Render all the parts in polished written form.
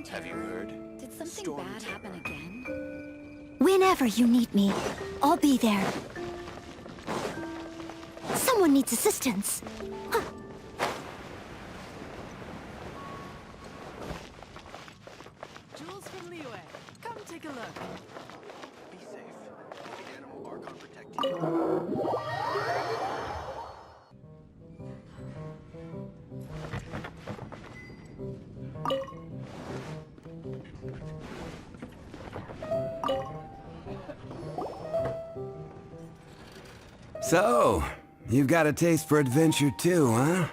Have you heard? Did something bad happen again? Whenever you need me, I'll be there. Someone needs assistance. Huh. Jules from Liyue. Come take a look. Be safe. The animal Archon protect you. So, you've got a taste for adventure too, huh?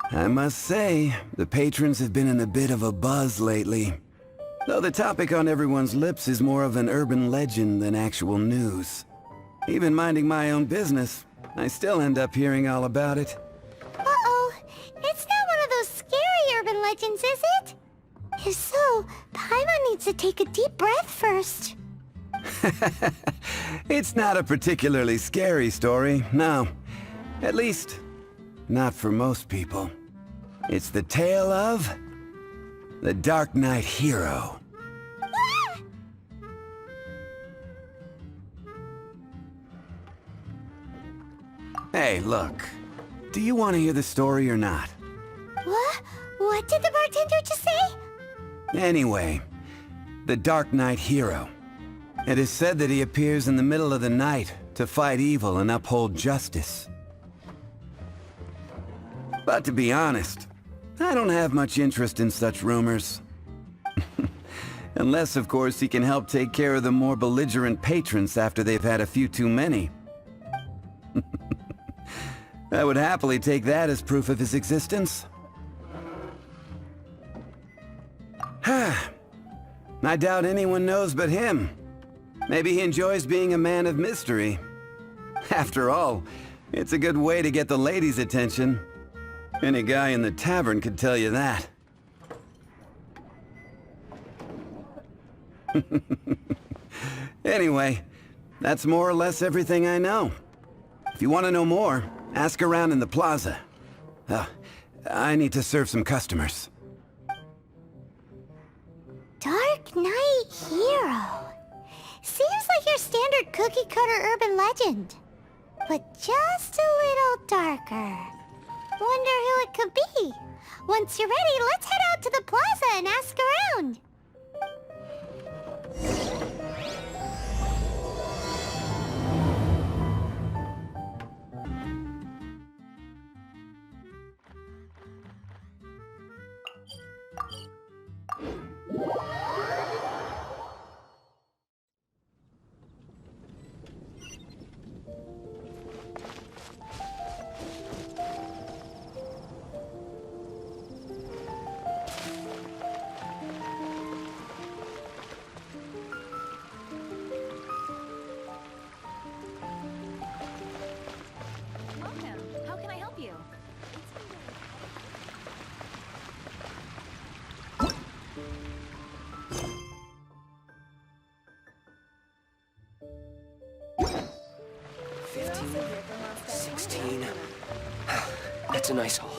I must say, the patrons have been in a bit of a buzz lately. Though the topic on everyone's lips is more of an urban legend than actual news. Even minding my own business, I still end up hearing all about it. Uh-oh. It's not one of those scary urban legends, is it? If so, Paimon needs to take a deep breath first. It's not a particularly scary story, no. At least, not for most people. It's the tale of the Darknight hero. Hey, look. Do you want to hear the story or not? What? What did the bartender just say? Anyway, the Darknight hero. It is said that he appears in the middle of the night to fight evil and uphold justice. But to be honest, I don't have much interest in such rumors. Unless, of course, he can help take care of the more belligerent patrons after they've had a few too many. I would happily take that as proof of his existence. I doubt anyone knows but him. Maybe he enjoys being a man of mystery. After all, it's a good way to get the ladies' attention. Any guy in the tavern could tell you that. Anyway, that's more or less everything I know. If you want to know more, ask around in the plaza. I need to serve some customers. Darknight hero. Seems like your standard cookie-cutter urban legend. But just a little darker. Wonder who it could be. Once you're ready, let's head out to the plaza and ask around. Welcome. How can I help you? You're also here for Mondstadt 16. That's a nice haul.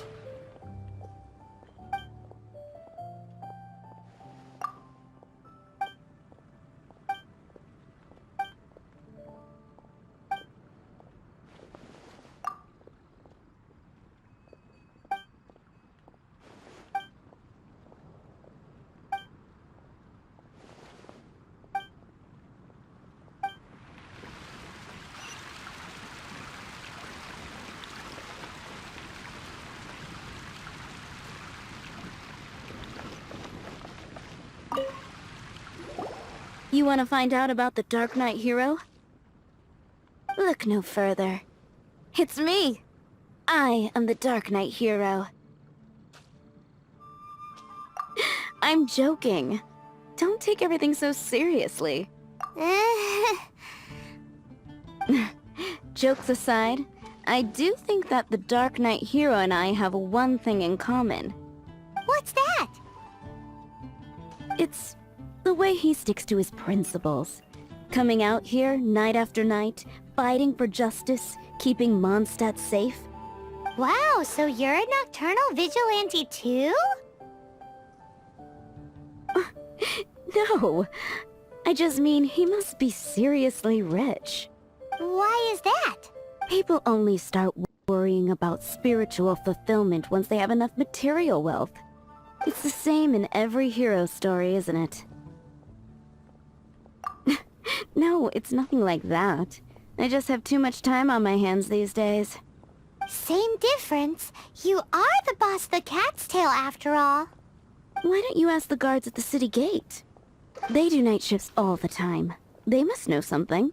You want to find out about the Darknight hero? Look no further. It's me! I am the Darknight hero. I'm joking. Don't take everything so seriously. Jokes aside, I do think that the Darknight hero and I have one thing in common. What's that? It's the way he sticks to his principles. Coming out here night after night, fighting for justice, keeping Mondstadt safe. Wow, so you're a nocturnal vigilante too? No, I just mean he must be seriously rich. Why is that? People only start worrying about spiritual fulfillment once they have enough material wealth. It's the same in every hero story, isn't it? No, it's nothing like that. I just have too much time on my hands these days. Same difference. You are the boss of the Cat's Tail after all. Why don't you ask the guards at the city gate? They do night shifts all the time. They must know something.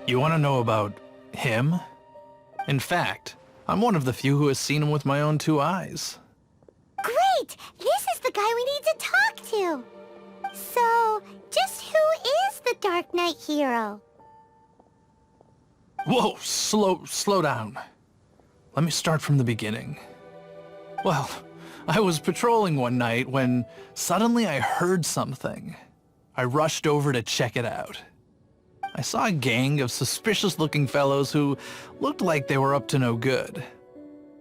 You want to know about him? In fact, I'm one of the few who has seen him with my own two eyes. Great! This is the guy we need to talk to! So, just who is the Darknight hero? Whoa, slow down. Let me start from the beginning. Well, I was patrolling one night when suddenly I heard something. I rushed over to check it out. I saw a gang of suspicious-looking fellows who looked like they were up to no good.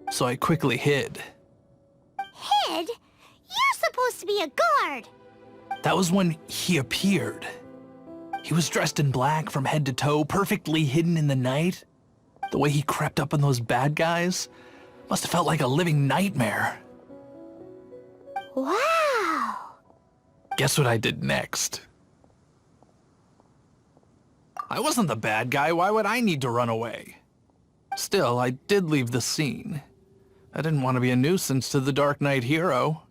So I quickly hid. Hid? You're supposed to be a guard! That was when he appeared. He was dressed in black from head to toe, perfectly hidden in the night. The way he crept up on those bad guys must have felt like a living nightmare. Wow! Guess what I did next? I wasn't the bad guy, why would I need to run away? Still, I did leave the scene. I didn't want to be a nuisance to the Darknight hero.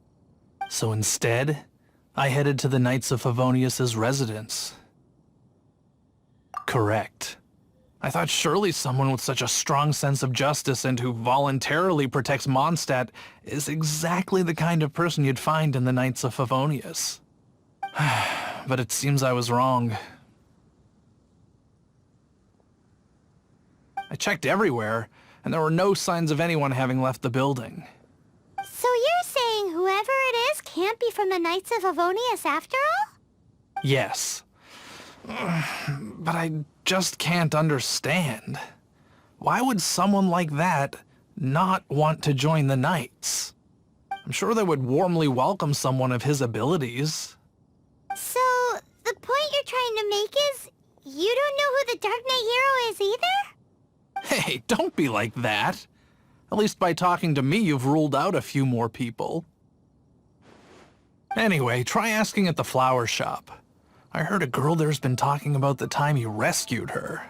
So instead, I headed to the Knights of Favonius' residence. Correct. I thought surely someone with such a strong sense of justice and who voluntarily protects Mondstadt is exactly the kind of person you'd find in the Knights of Favonius. But it seems I was wrong. I checked everywhere, and there were no signs of anyone having left the building. So you're saying whoever it is can't be from the Knights of Favonius after all? Yes. But I just can't understand. Why would someone like that not want to join the Knights? I'm sure they would warmly welcome someone of his abilities. So, the point you're trying to make is, you don't know who the Darknight hero is either? Hey, don't be like that. At least by talking to me, you've ruled out a few more people. Anyway, try asking at the flower shop. I heard a girl there's been talking about the time you rescued her.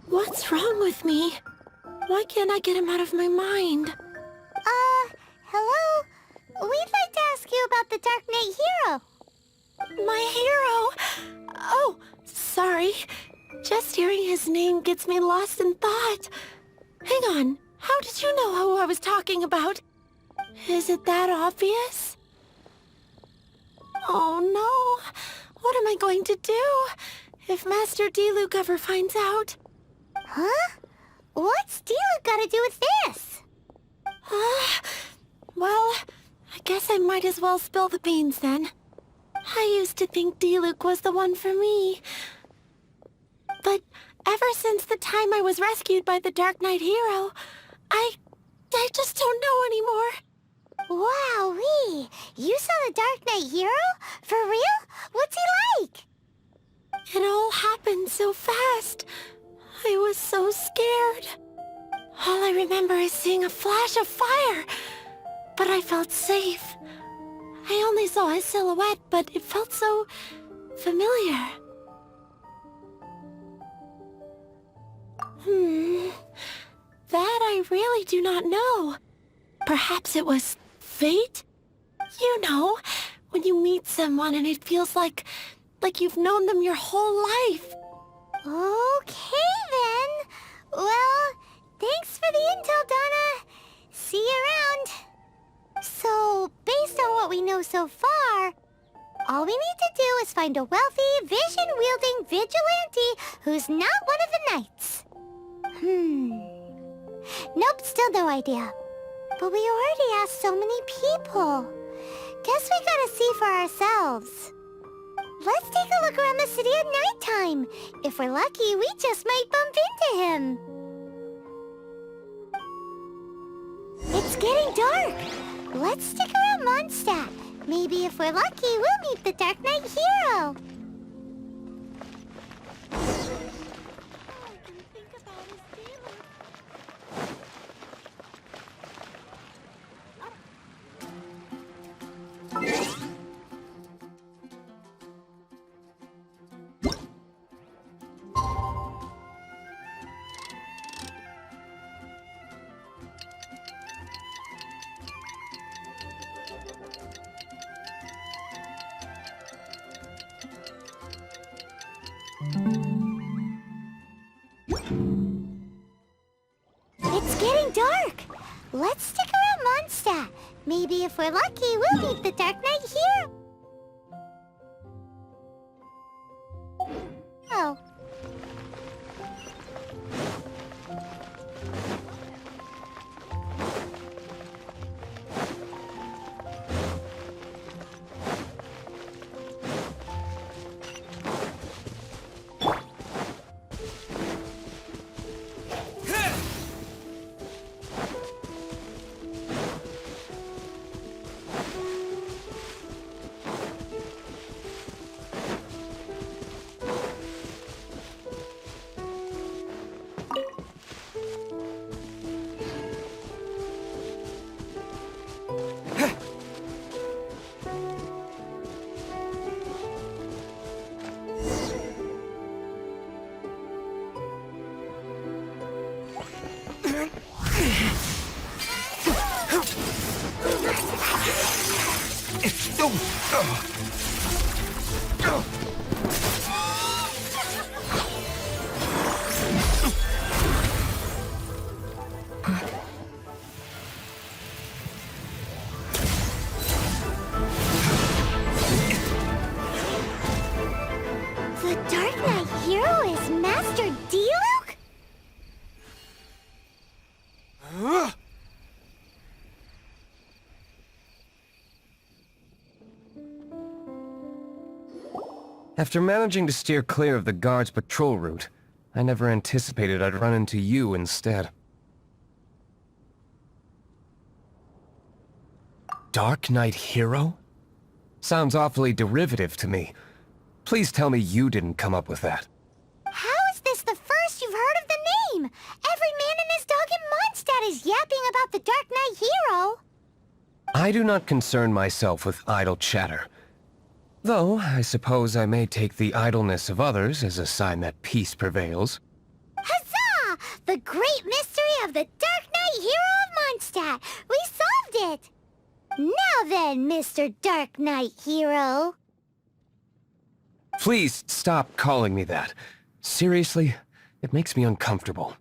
What's wrong with me? Why can't I get him out of my mind? Hello? We'd like to ask you about the Darknight hero. My hero? Oh, sorry. Just hearing his name gets me lost in thought. Hang on, how did you know who I was talking about? Is it that obvious? Oh no, what am I going to do if Master Diluc ever finds out? Huh? What's Diluc got to do with this? Well, I guess I might as well spill the beans then. I used to think Diluc was the one for me. But ever since the time I was rescued by the Darknight hero, I just don't know anymore. Wowee! You saw the Darknight hero? For real? What's he like? It all happened so fast. I was so scared. All I remember is seeing a flash of fire. but I felt safe. I only saw his silhouette, but it felt so familiar. That I really do not know. Perhaps it was fate? You know, when you meet someone and it feels like you've known them your whole life. Okay, then. Well, thanks for the intel, Donna. See you around. So, based on what we know so far, all we need to do is find a wealthy, vision-wielding vigilante who's not one of the knights. Nope, still no idea. But we already asked so many people. Guess we gotta see for ourselves. Let's take a look around the city at nighttime. If we're lucky, we just might bump into him. It's getting dark. Let's stick around Mondstadt. Maybe if we're lucky, we'll meet the Darknight hero. It's getting dark. Let's stick around Mondstadt. Maybe if we're lucky, we'll meet the Darknight hero. Oh. The Darknight hero is Master Diluc? After managing to steer clear of the guard's patrol route, I never anticipated I'd run into you instead. Darknight hero? Sounds awfully derivative to me. Please tell me you didn't come up with that. How is this the first you've heard of the name? Every man and his dog in Mondstadt is yapping about the Darknight hero. I do not concern myself with idle chatter. Though, I suppose I may take the idleness of others as a sign that peace prevails. Huzzah! The great mystery of the Darknight hero of Mondstadt! We solved it! Now then, Mr. Darknight hero. Please stop calling me that. Seriously, it makes me uncomfortable.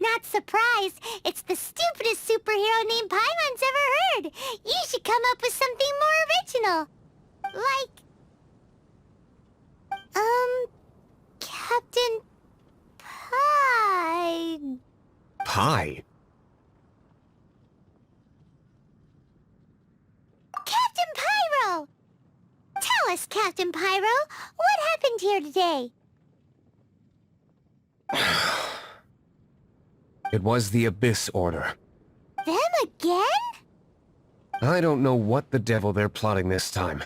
Not surprised. It's the stupidest superhero name Paimon's ever heard. You should come up with something more original. Like... Captain Pie... Pie? Captain Pyro! Tell us, Captain Pyro, what happened here today? It was the Abyss Order. Them again? I don't know what the devil they're plotting this time.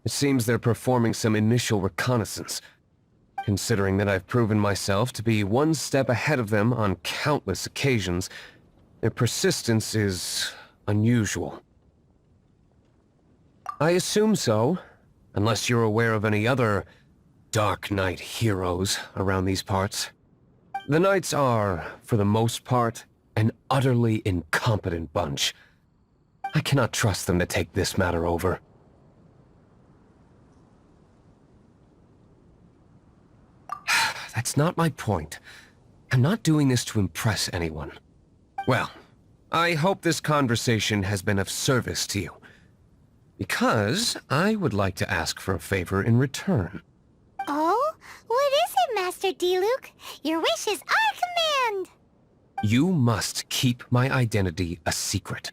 It seems they're performing some initial reconnaissance. Considering that I've proven myself to be one step ahead of them on countless occasions, their persistence is unusual. I assume so, unless you're aware of any other Darknight heroes around these parts. The Knights are, for the most part, an utterly incompetent bunch. I cannot trust them to take this matter over. That's not my point. I'm not doing this to impress anyone. Well, I hope this conversation has been of service to you. Because I would like to ask for a favor in return. Oh? What is it, Master Diluc? Your wish is our command! You must keep my identity a secret.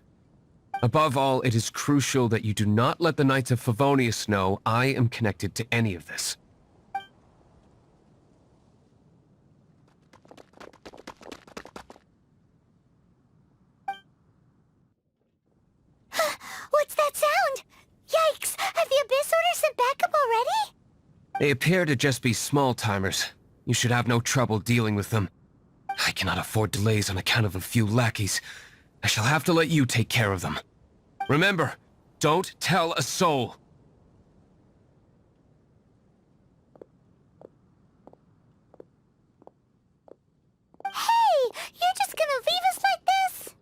Above all, it is crucial that you do not let the Knights of Favonius know I am connected to any of this. What's that sound? Yikes! Have the Abyss Order sent backup already? They appear to just be small-timers. You should have no trouble dealing with them. I cannot afford delays on account of a few lackeys. I shall have to let you take care of them. Remember, don't tell a soul. Hey! You're just gonna leave us like this?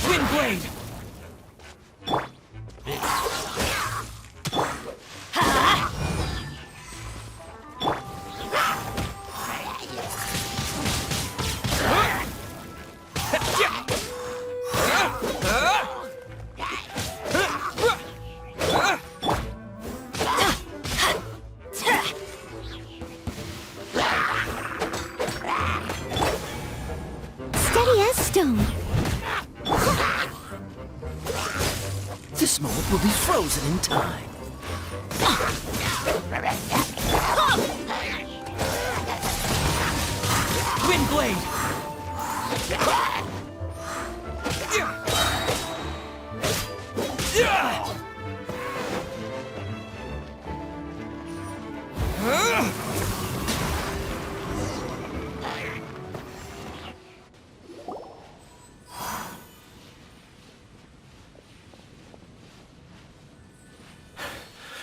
Windblade! Steady as stone. This moment will be frozen in time. Windblade!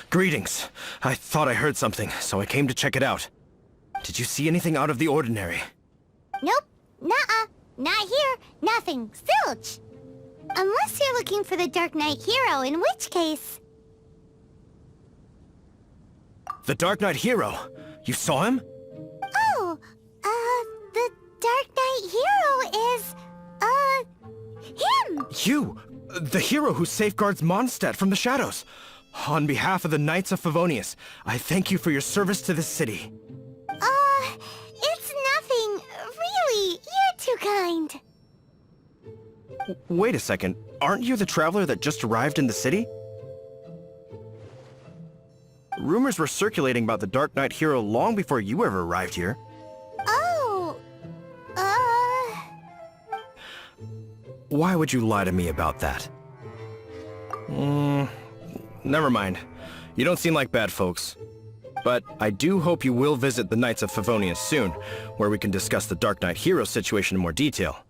Greetings. I thought I heard something, so I came to check it out. Did you see anything out of the ordinary? Nope. Nuh-uh. Not here. Nothing. Zilch. Unless you're looking for the Darknight hero, in which case... The Darknight hero? You saw him? Oh, the Darknight hero is, him! You! The hero who safeguards Mondstadt from the shadows. On behalf of the Knights of Favonius, I thank you for your service to this city. It's nothing. Really, you're too kind. Wait a second. Aren't you the traveler that just arrived in the city? Rumors were circulating about the Darknight hero long before you ever arrived here. Oh, Why would you lie to me about that? Never mind. You don't seem like bad folks. But I do hope you will visit the Knights of Favonius soon, where we can discuss the Darknight hero situation in more detail.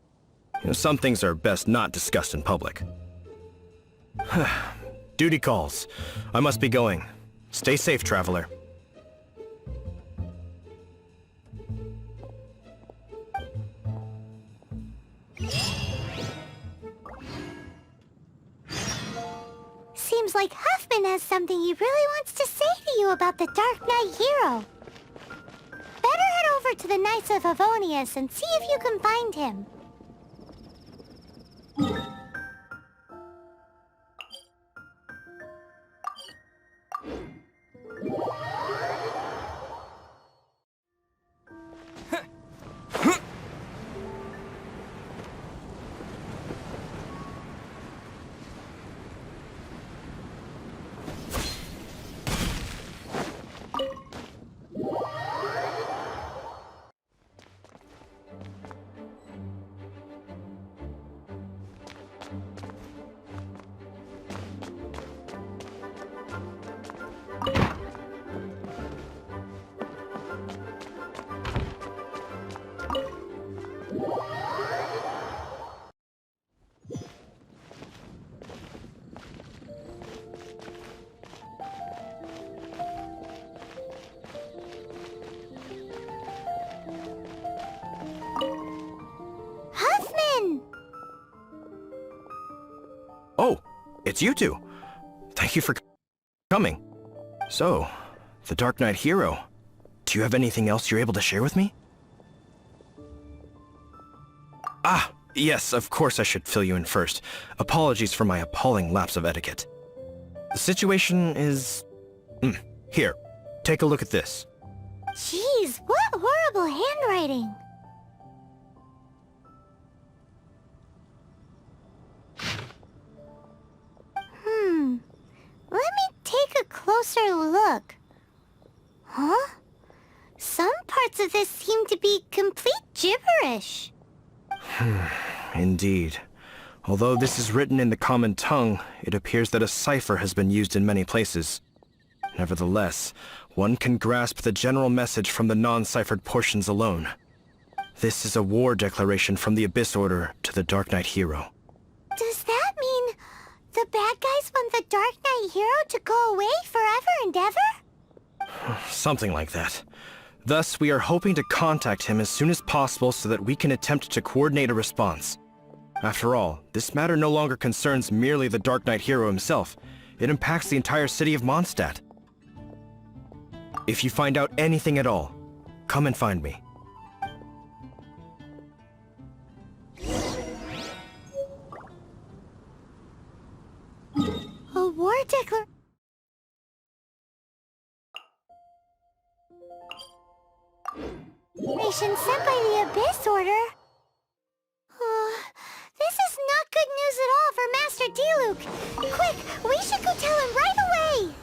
You know, some things are best not discussed in public. Duty calls. I must be going. Stay safe, traveler. seems like Huffman has something he really wants to say to you about the Darknight hero. Better head over to the Knights of Favonius and see if you can find him. it's you two. Thank you for coming. So, the Dark Knight hero. Do you have anything else you're able to share with me? Ah, yes, of course I should fill you in first. Apologies for my appalling lapse of etiquette. The situation is... Here, take a look at this. Jeez, what horrible handwriting. Let me take a closer look. Huh? Some parts of this seem to be complete gibberish. Indeed. Although this is written in the common tongue, it appears that a cipher has been used in many places. Nevertheless, one can grasp the general message from the non-ciphered portions alone. This is a war declaration from the Abyss Order to the Dark Knight hero. Does that mean the bad guys want the Dark Knight hero to go away forever and ever? Something like that. Thus, we are hoping to contact him as soon as possible so that we can attempt to coordinate a response. After all, this matter no longer concerns merely the Dark Knight hero himself. It impacts the entire city of Mondstadt. If you find out anything at all, come and find me. A war declaration sent by the Abyss Order? This is not good news at all for Master Diluc. Quick, we should go tell him right away!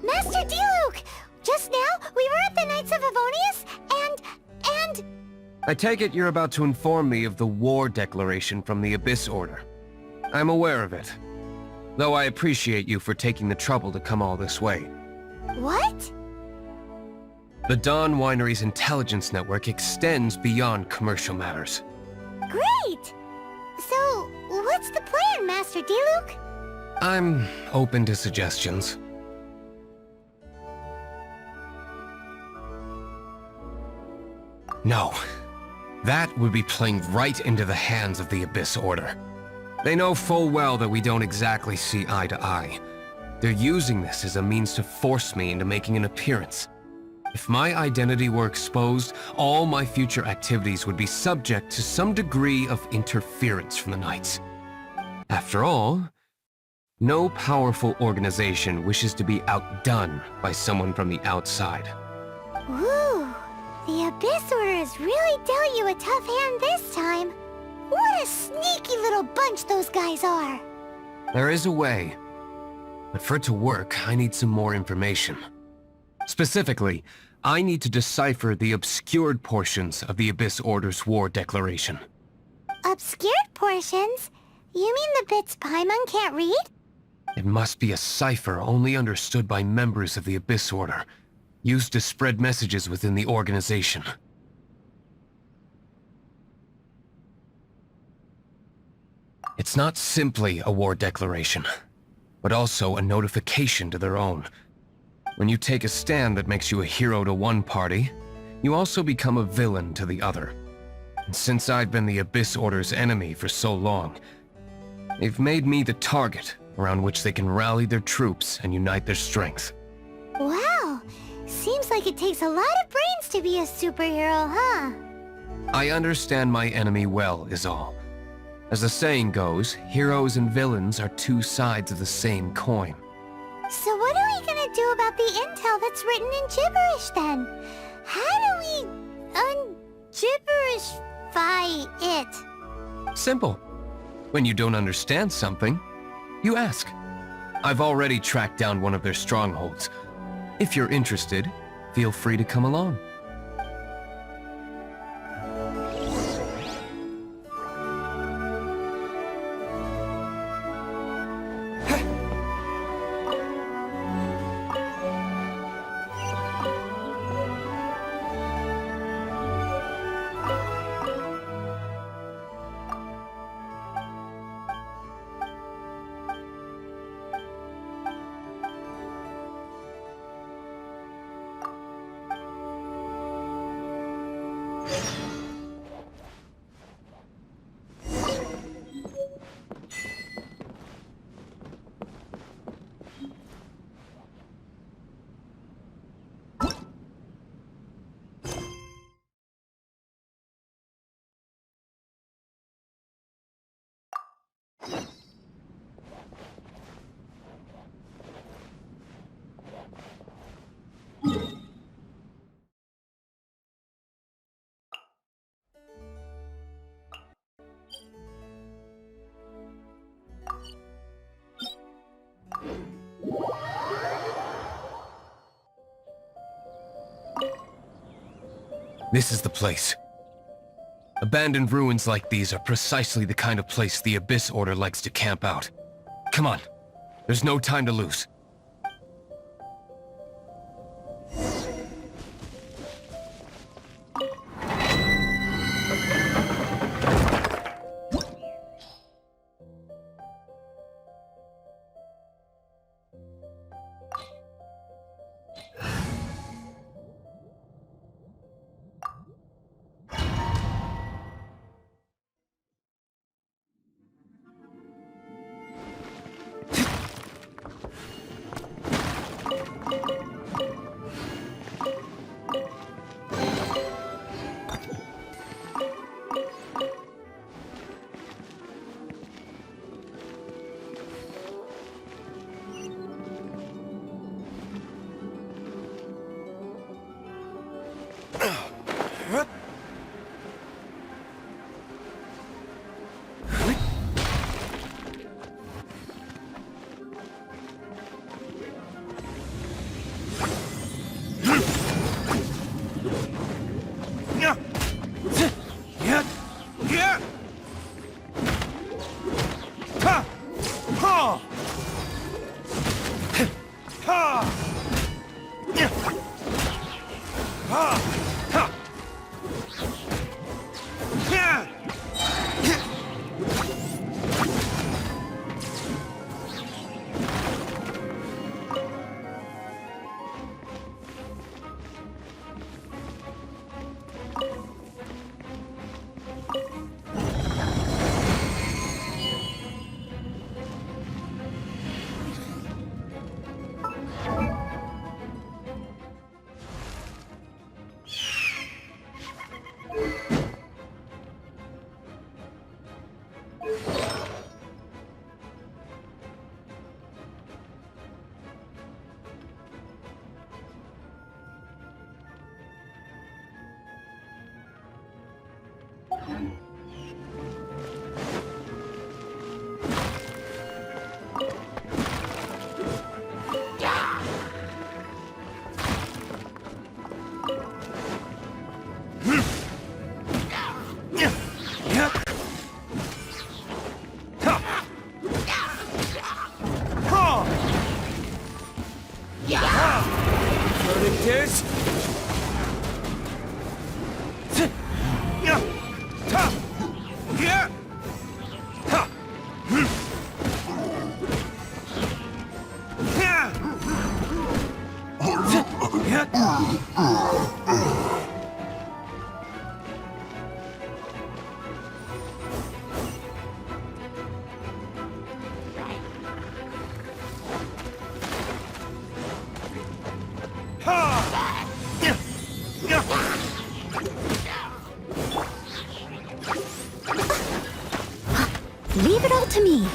Master Diluc! Just now, we were at the Knights of Favonius, and... I take it you're about to inform me of the war declaration from the Abyss Order. I'm aware of it, though I appreciate you for taking the trouble to come all this way. What? The Dawn Winery's intelligence network extends beyond commercial matters. Great! So, what's the plan, Master Diluc? I'm open to suggestions. No. That would be playing right into the hands of the Abyss Order. They know full well that we don't exactly see eye to eye. They're using this as a means to force me into making an appearance. If my identity were exposed, all my future activities would be subject to some degree of interference from the Knights. After all, no powerful organization wishes to be outdone by someone from the outside. Woo! The Abyss Order has really dealt you a tough hand this time. What a sneaky little bunch those guys are! There is a way, but for it to work, I need some more information. Specifically, I need to decipher the obscured portions of the Abyss Order's war declaration. Obscured portions? You mean the bits Paimon can't read? It must be a cipher only understood by members of the Abyss Order, used to spread messages within the organization. It's not simply a war declaration, but also a notification to their own. When you take a stand that makes you a hero to one party, you also become a villain to the other. And since I've been the Abyss Order's enemy for so long, they've made me the target around which they can rally their troops and unite their strength. Wow! Seems like it takes a lot of brains to be a superhero, huh? I understand my enemy well, is all. As the saying goes, heroes and villains are two sides of the same coin. So what are we gonna do about the intel that's written in gibberish then? How do we un-gibberishify it? Simple. When you don't understand something, you ask. I've already tracked down one of their strongholds. If you're interested, feel free to come along. This is the place. Abandoned ruins like these are precisely the kind of place the Abyss Order likes to camp out. Come on. There's no time to lose. it all to me.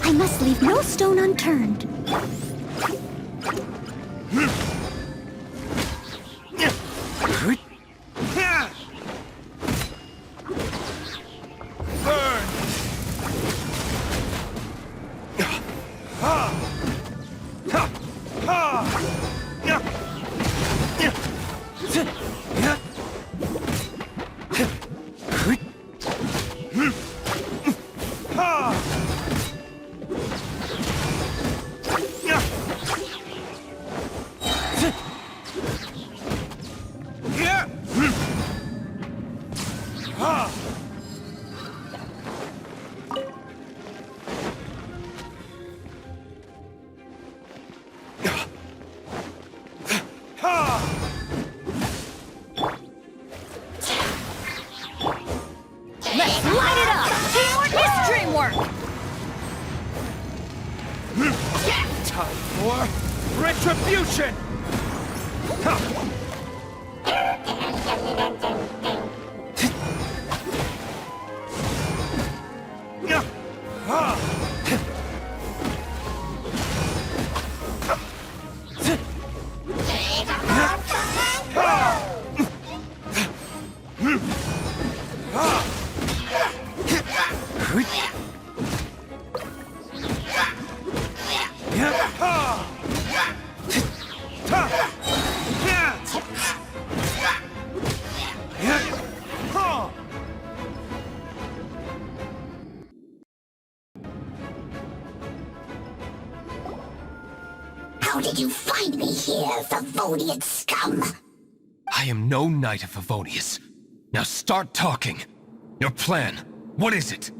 I must leave no stone unturned. Retribution! How did you find me here, Favonius scum? I am no knight of Favonius. Now start talking. Your plan, what is it?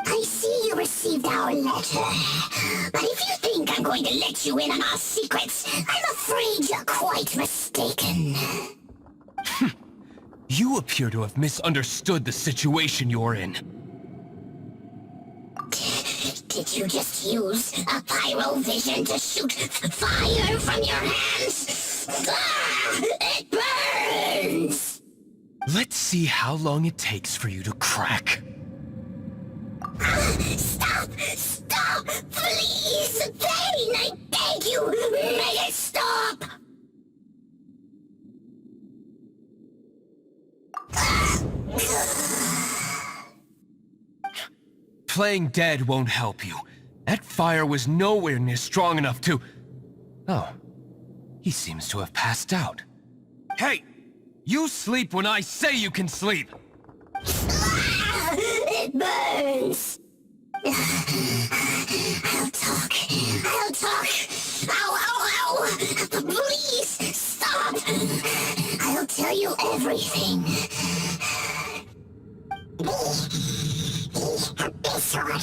I see you received our letter. But if you think I'm going to let you in on our secrets, I'm afraid you're quite mistaken. You appear to have misunderstood the situation you're in. Did you just use a pyro vision to shoot fire from your hands? Ah, it burns! Let's see how long it takes for you to crack. Stop! Stop! Please! Pain! I beg you! Make it stop! Playing dead won't help you. That fire was nowhere near strong enough to... Oh. He seems to have passed out. Hey! You sleep when I say you can sleep! It burns! I'll talk. I'll talk! Ow, ow, ow! Please, stop! I'll tell you everything. The disorder.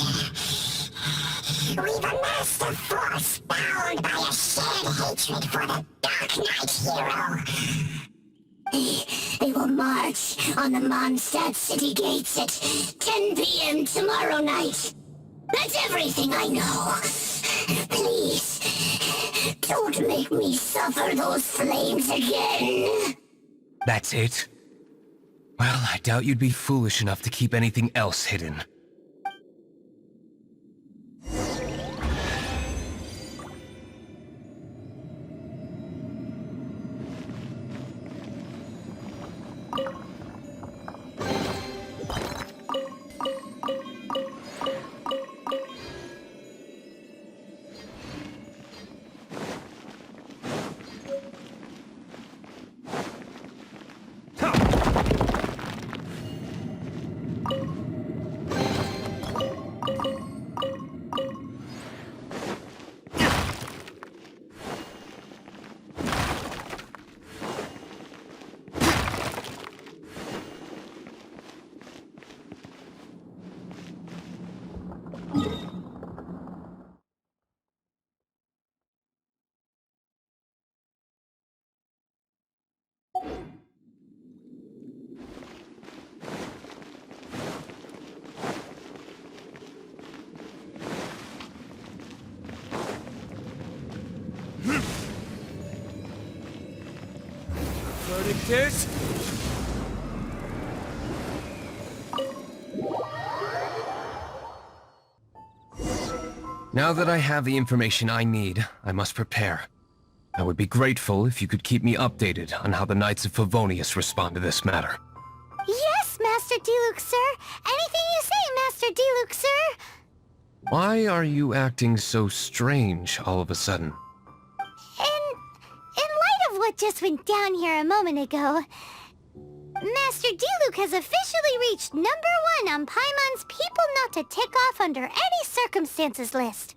We've amassed a force bound by a shared hatred for the Darknight hero. They will march on the Mondstadt city gates at 10 p.m. tomorrow night. That's everything I know. Please, don't make me suffer those flames again. That's it? Well, I doubt you'd be foolish enough to keep anything else hidden. Victus? Now that I have the information I need, I must prepare. I would be grateful if you could keep me updated on how the Knights of Favonius respond to this matter. Yes, Master Diluc, sir. Anything you say, Master Diluc, sir. Why are you acting so strange all of a sudden? In light of what just went down here a moment ago, Master Diluc has officially reached #1 on Paimon's people not to tick off under any circumstances list.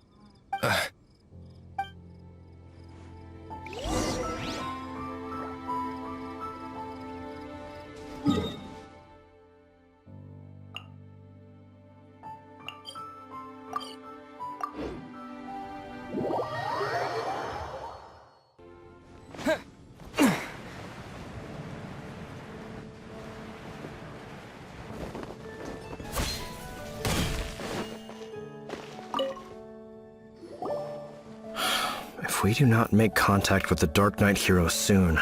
If we do not make contact with the Darknight hero soon...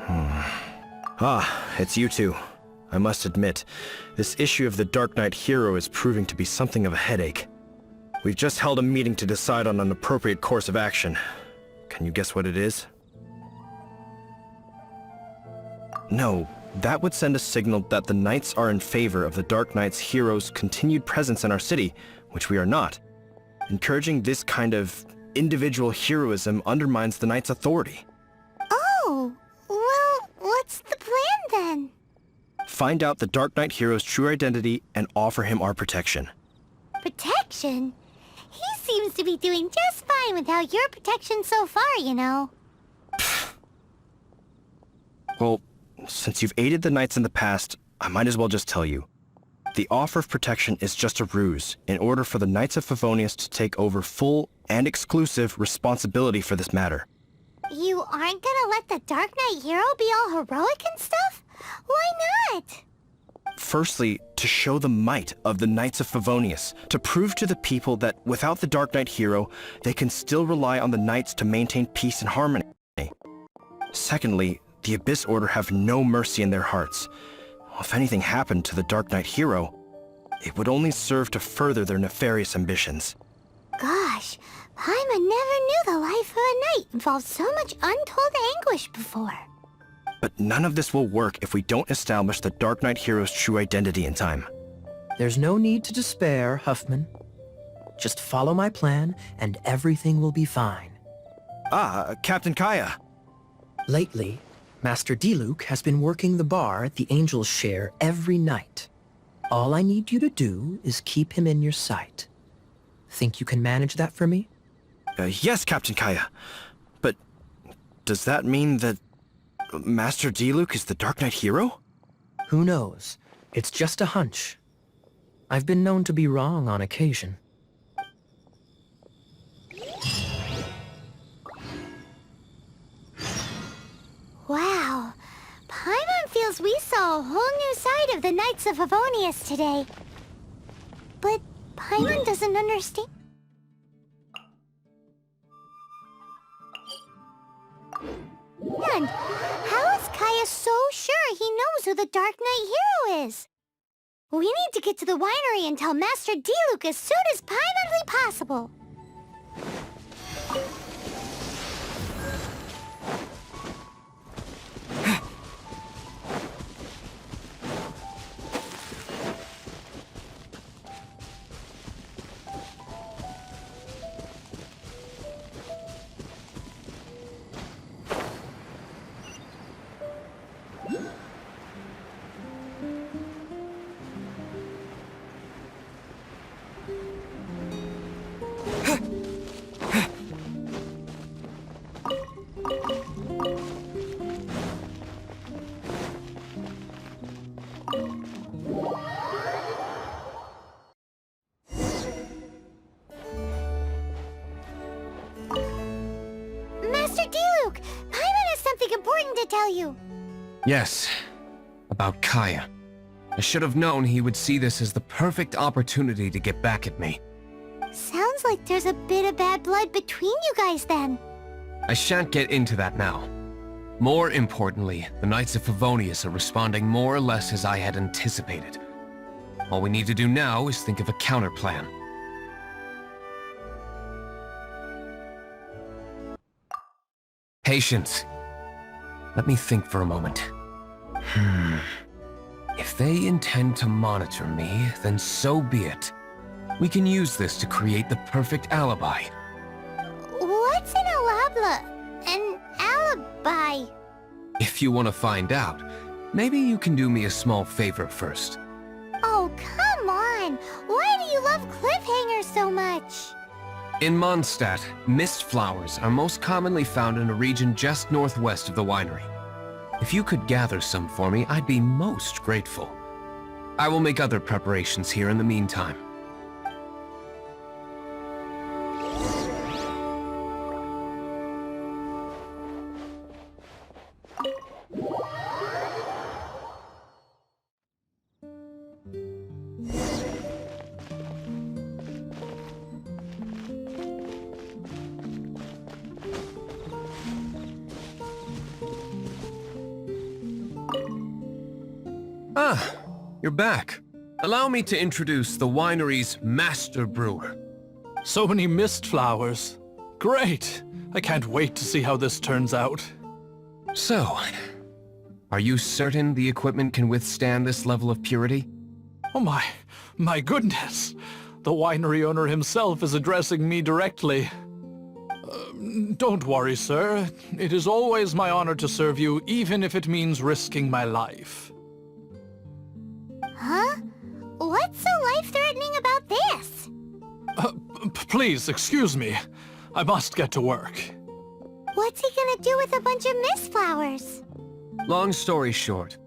Ah, it's you two. I must admit, this issue of the Darknight hero is proving to be something of a headache. We've just held a meeting to decide on an appropriate course of action. Can you guess what it is? No, that would send a signal that the Knights are in favor of the Darknight's hero's continued presence in our city, which we are not. Encouraging this kind of individual heroism undermines the Knight's authority. Oh, well, what's the plan then? Find out the Darknight hero's true identity and offer him our protection. Protection? He seems to be doing just fine without your protection so far, you know. Well, since you've aided the Knights in the past, I might as well just tell you. The offer of protection is just a ruse in order for the Knights of Favonius to take over full and exclusive responsibility for this matter. You aren't gonna let the Darknight hero be all heroic and stuff? Why not? Firstly, to show the might of the Knights of Favonius, to prove to the people that without the Darknight hero, they can still rely on the Knights to maintain peace and harmony. Secondly, the Abyss Order have no mercy in their hearts. If anything happened to the Darknight hero, it would only serve to further their nefarious ambitions. Gosh, Paimon never knew the life of a knight involved so much untold anguish before. But none of this will work if we don't establish the Darknight hero's true identity in time. There's no need to despair, Huffman. Just follow my plan, and everything will be fine. Ah, Captain Kaya. Lately, Master Diluc has been working the bar at the Angel's Share every night. All I need you to do is keep him in your sight. Think you can manage that for me? Yes, Captain Kaya. But does that mean that Master Diluc is the Darknight hero? Who knows? It's just a hunch. I've been known to be wrong on occasion. Wow, Paimon feels we saw a whole new side of the Knights of Favonius today. But Paimon doesn't understand. And how is Kaya so sure he knows who the Darknight hero is? We need to get to the winery and tell Master Diluc as soon as Paimonly possible. To tell you. Yes, about Kaya. I should have known he would see this as the perfect opportunity to get back at me. Sounds like there's a bit of bad blood between you guys then. I shan't get into that now. More importantly, the Knights of Favonius are responding more or less as I had anticipated. All we need to do now is think of a counterplan. Patience. Let me think for a moment. If they intend to monitor me, then so be it. We can use this to create the perfect alibi. What's an alabla? An alibi? If you want to find out, maybe you can do me a small favor first. Oh, come on! Why do you love cliffhangers so much? In Mondstadt, mist flowers are most commonly found in a region just northwest of the winery. If you could gather some for me, I'd be most grateful. I will make other preparations here in the meantime. Ah, you're back. Allow me to introduce the winery's master brewer. So many mist flowers. Great! I can't wait to see how this turns out. So, are you certain the equipment can withstand this level of purity? Oh my goodness! The winery owner himself is addressing me directly. Don't worry, sir. It is always my honor to serve you, even if it means risking my life. Huh? What's so life-threatening about this? Please, excuse me. I must get to work. What's he gonna do with a bunch of mist flowers? Long story short.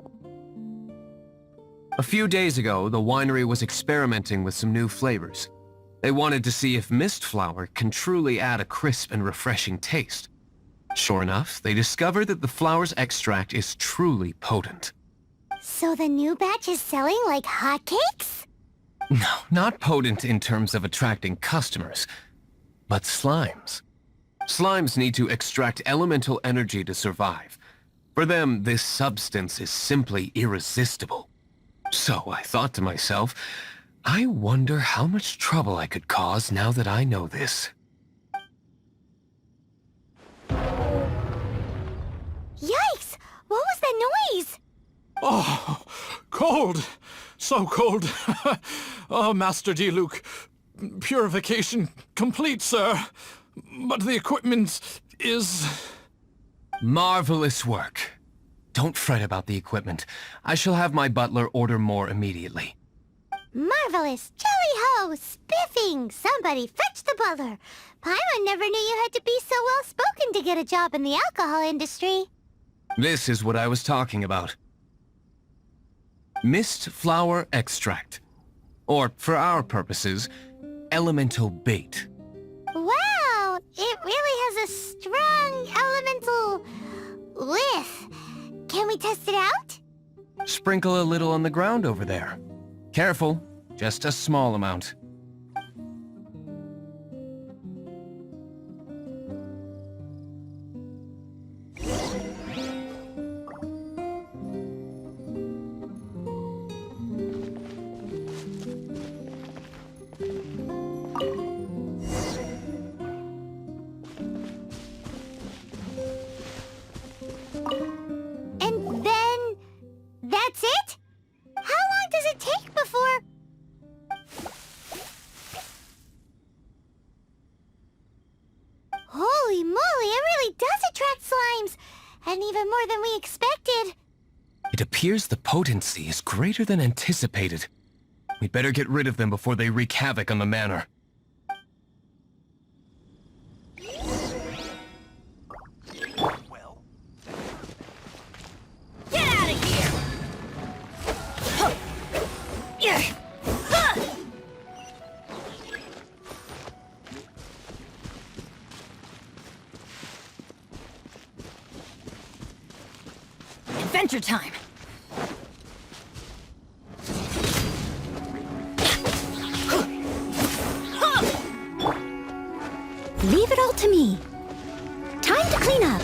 A few days ago, the winery was experimenting with some new flavors. They wanted to see if mist flower can truly add a crisp and refreshing taste. Sure enough, they discovered that the flower's extract is truly potent. So the new batch is selling like hotcakes? No, not potent in terms of attracting customers, but slimes. Slimes need to extract elemental energy to survive. For them, this substance is simply irresistible. So I thought to myself, I wonder how much trouble I could cause now that I know this. Yikes! What was that noise? Oh, cold! So cold! Oh, Master Diluc, purification complete, sir. But the equipment is... Marvelous work. Don't fret about the equipment. I shall have my butler order more immediately. Marvelous! Jolly-ho! Spiffing! Somebody fetch the butler! Paimon never knew you had to be so well-spoken to get a job in the alcohol industry. This is what I was talking about. Mist flower extract. Or, for our purposes, elemental bait. Wow! It really has a strong elemental... whiff. Can we test it out? Sprinkle a little on the ground over there. Careful, just a small amount. And then... that's it? How long does it take before... Holy moly, it really does attract slimes! And even more than we expected. It appears the potency is greater than anticipated. We'd better get rid of them before they wreak havoc on the manor. Well, Get out of here! Huh. Yeah. Huh. Adventure time! Leave it all to me. Time to clean up.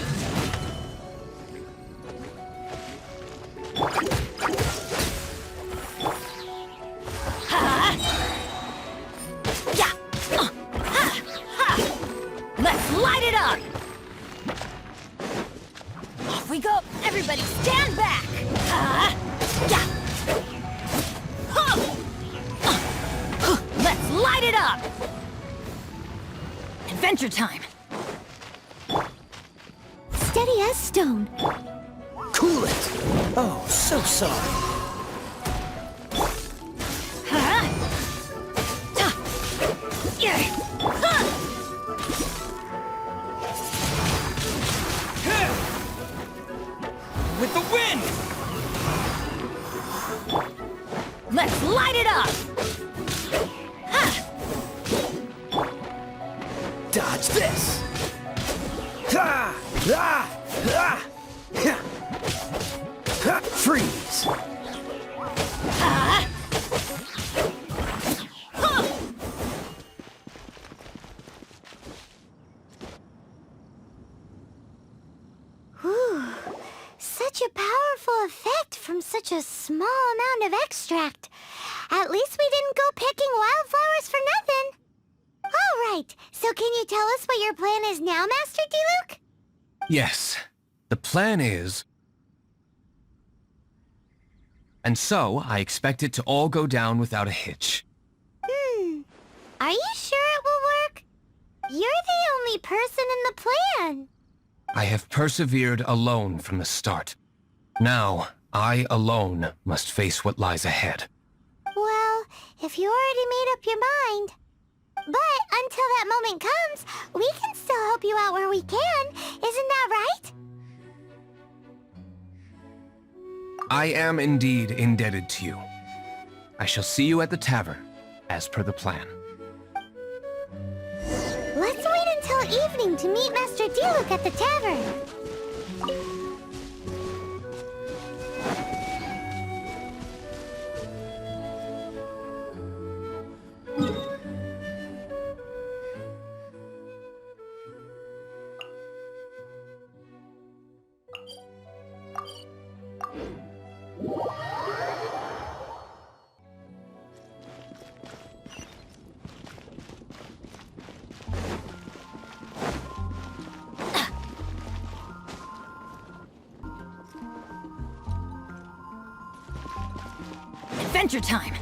Adventure time! Steady as stone. Cool it! Oh, so sorry. With the wind! Let's light it up! Dodge this! Ha! Ah! Ah! Ha! Ha! Freeze! Whew. Such a powerful effect from such a small amount of extract. At least we didn't go picking wildflowers for nothing. All right, so can you tell us what your plan is now, Master Diluc? Yes. The plan is... And so, I expect it to all go down without a hitch. Are you sure it will work? You're the only person in the plan. I have persevered alone from the start. Now, I alone must face what lies ahead. Well, if you already made up your mind. But until that moment comes, we can still help you out where we can. Isn't that right? I am indeed indebted to you. I shall see you at the tavern, as per the plan. Let's wait until evening to meet Master Diluc at the tavern. Adventure time!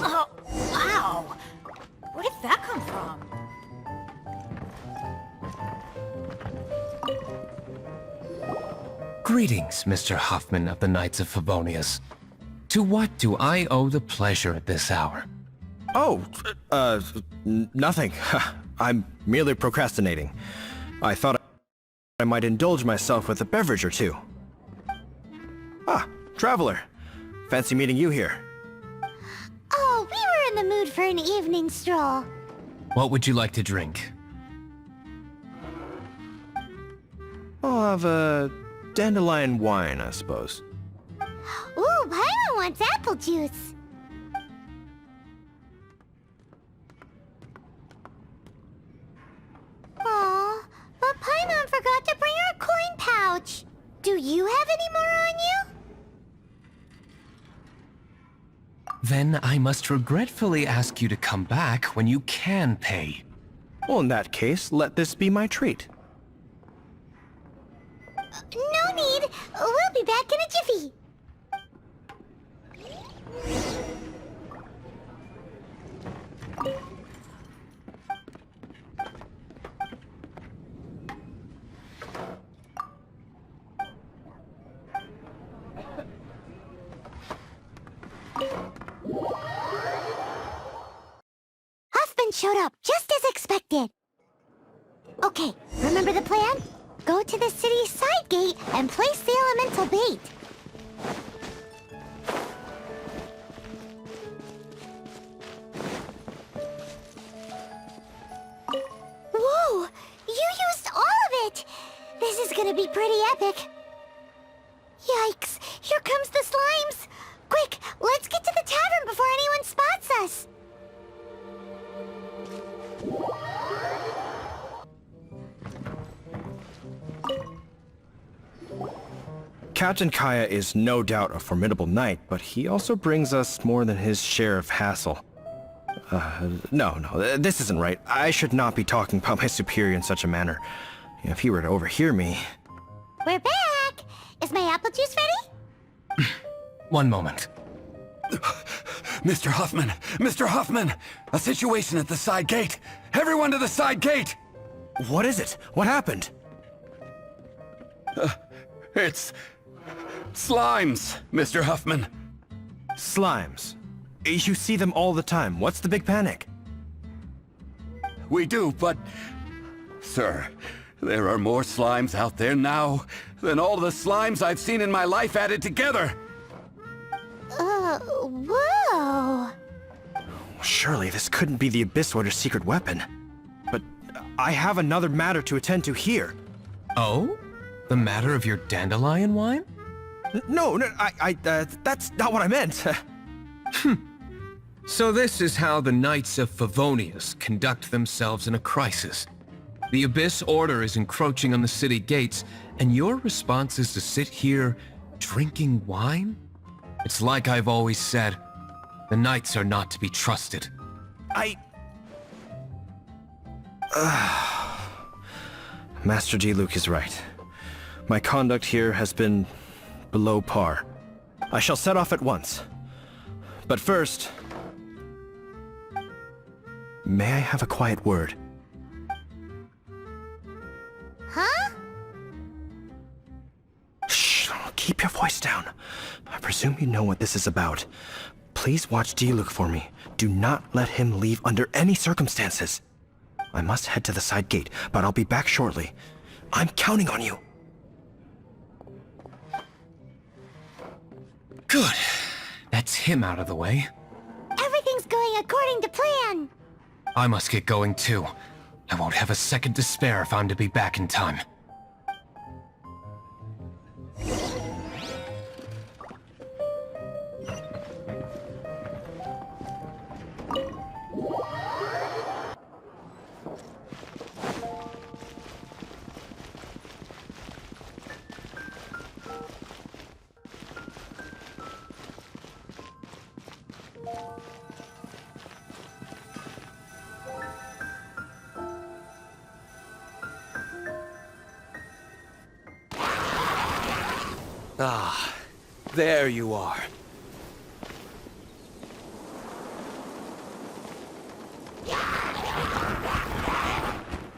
Oh, wow! Where did that come from? Greetings, Mr. Huffman of the Knights of Favonius. To what do I owe the pleasure at this hour? Oh, nothing. I'm merely procrastinating. I thought I might indulge myself with a beverage or two. Ah, traveler. Fancy meeting you here. Oh, we were in the mood for an evening stroll. What would you like to drink? I'll have a dandelion wine, I suppose. Ooh, Paimon wants apple juice. Aw, but Paimon forgot to bring her coin pouch. Do you have any more on you? Then I must regretfully ask you to come back when you can pay. Well, in that case, let this be my treat. No need. We'll be back in a jiffy. Huffman showed up just as expected. Okay, remember the plan? Go to the city's side gate and place the elemental bait. Whoa! You used all of it! This is gonna be pretty epic. Yikes! Here comes the slimes! Quick, let's get to the tavern before anyone spots us! Captain Kaya is no doubt a formidable knight, but he also brings us more than his share of hassle. No, this isn't right. I should not be talking about my superior in such a manner. If he were to overhear me... We're back! Is my apple juice ready? One moment. Mr. Huffman! Mr. Huffman! A situation at the side gate! Everyone to the side gate! What is it? What happened? It's... slimes, Mr. Huffman. Slimes. You see them all the time. What's the big panic? We do, but... Sir, there are more slimes out there now than all the slimes I've seen in my life added together! Whoa! Surely this couldn't be the Abyss Order's secret weapon. But I have another matter to attend to here. Oh? The matter of your dandelion wine? No, that's not what I meant. So this is how the Knights of Favonius conduct themselves in a crisis. The Abyss Order is encroaching on the city gates, and your response is to sit here drinking wine? It's like I've always said, the Knights are not to be trusted. Master Diluc is right. My conduct here has been below par. I shall set off at once. But first... may I have a quiet word? Huh? Shh! Keep your voice down. I presume you know what this is about. Please watch Diluc for me. Do not let him leave under any circumstances. I must head to the side gate, but I'll be back shortly. I'm counting on you. Good. That's him out of the way. Everything's going according to plan! I must get going too. I won't have a second to spare if I'm to be back in time. Ah, there you are.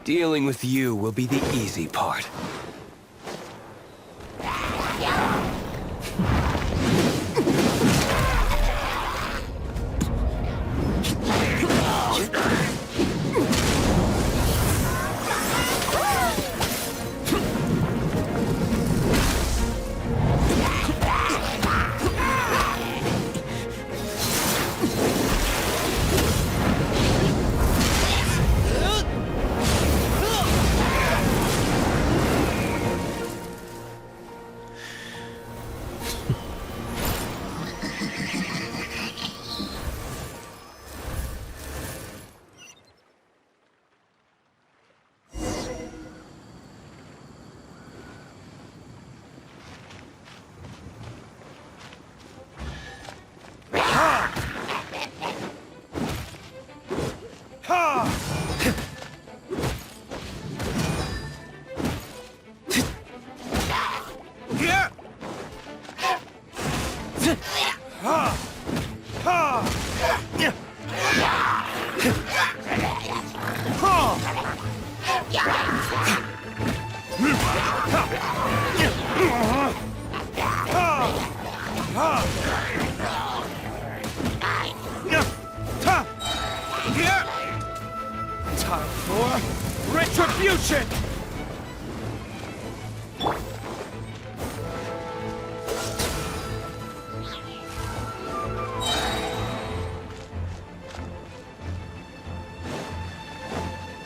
Dealing with you will be the easy part. Time for retribution!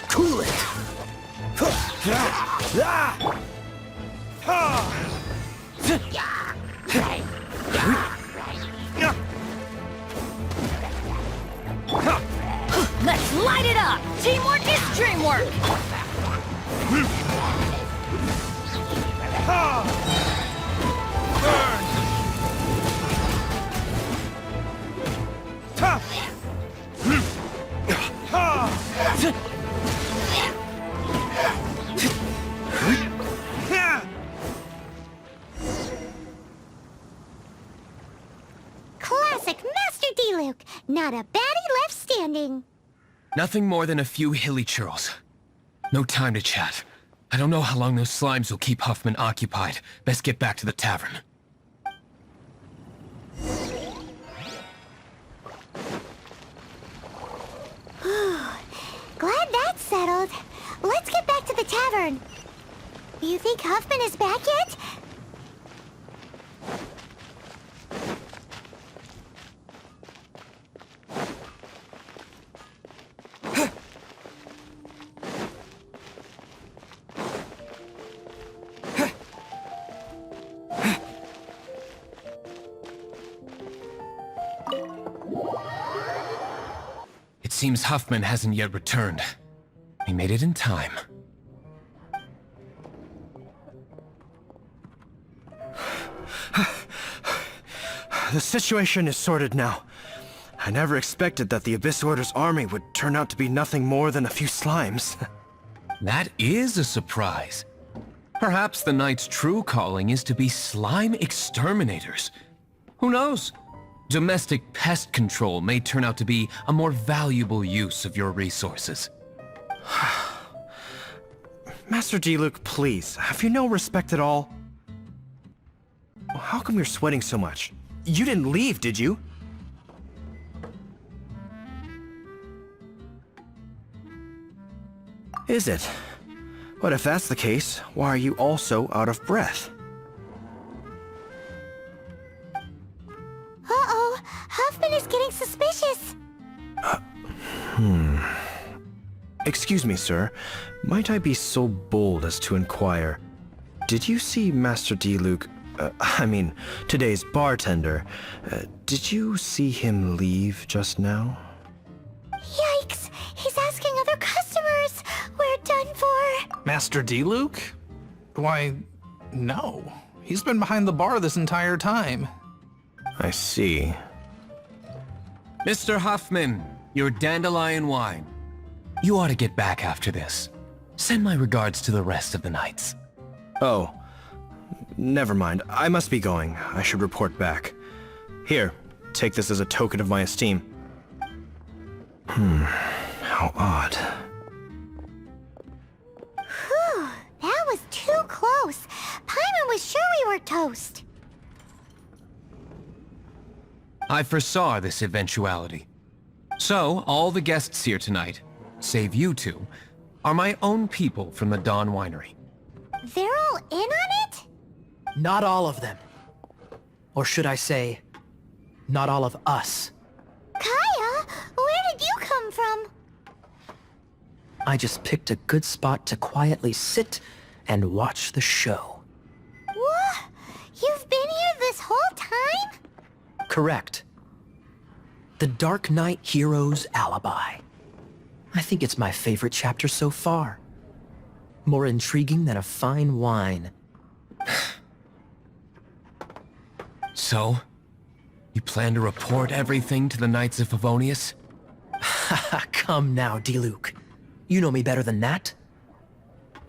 Cool it! Teamwork is dreamwork! Classic Master Diluc. Not a baddie left standing. Nothing more than a few Hilichurls. No time to chat. I don't know how long those slimes will keep Huffman occupied. Best get back to the tavern. Glad that's settled. Let's get back to the tavern. You think Huffman is back yet? It seems Huffman hasn't yet returned. We made it in time. The situation is sorted now. I never expected that the Abyss Order's army would turn out to be nothing more than a few slimes. That is a surprise. Perhaps the Knight's true calling is to be slime exterminators. Who knows? Domestic pest control may turn out to be a more valuable use of your resources. Master Diluc, please, have you no respect at all? How come you're sweating so much? You didn't leave, did you? Is it? But if that's the case, why are you also out of breath? Uh-oh, Huffman is getting suspicious. Excuse me, sir. Might I be so bold as to inquire, did you see Master Diluc, today's bartender, did you see him leave just now? Yikes, he's asking other customers. We're done for. Master Diluc? Why, no. He's been behind the bar this entire time. I see. Mr. Huffman, your dandelion wine. You ought to get back after this. Send my regards to the rest of the knights. Oh, never mind. I must be going. I should report back. Here, take this as a token of my esteem. How odd. Whew, that was too close. Paimon was sure we were toast. I foresaw this eventuality. So, all the guests here tonight, save you two, are my own people from the Dawn Winery. They're all in on it? Not all of them. Or should I say, not all of us. Kaya, where did you come from? I just picked a good spot to quietly sit and watch the show. What? You've been here this whole time? Correct. The Darknight hero's alibi. I think it's my favorite chapter so far. More intriguing than a fine wine. So, you plan to report everything to the Knights of Favonius? Come now, Diluc. You know me better than that.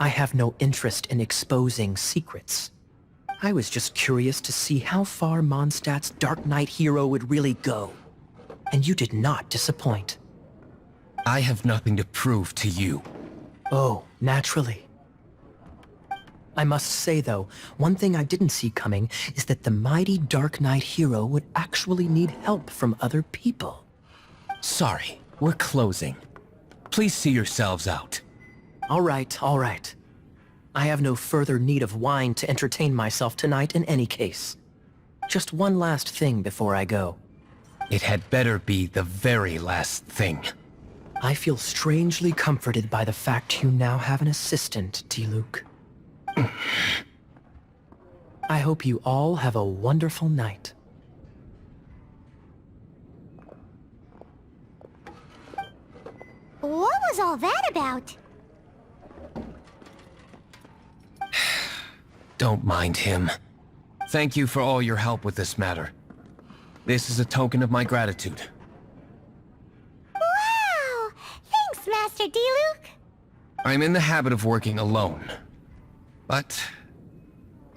I have no interest in exposing secrets. I was just curious to see how far Mondstadt's Darknight hero would really go. And you did not disappoint. I have nothing to prove to you. Oh, naturally. I must say, though, one thing I didn't see coming is that the mighty Darknight hero would actually need help from other people. Sorry, we're closing. Please see yourselves out. All right, all right. I have no further need of wine to entertain myself tonight in any case. Just one last thing before I go. It had better be the very last thing. I feel strangely comforted by the fact you now have an assistant, Diluc. I hope you all have a wonderful night. What was all that about? Don't mind him. Thank you for all your help with this matter. This is a token of my gratitude. Wow! Thanks, Master Diluc. I'm in the habit of working alone. But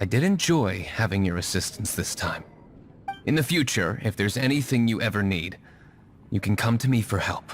I did enjoy having your assistance this time. In the future, if there's anything you ever need, you can come to me for help.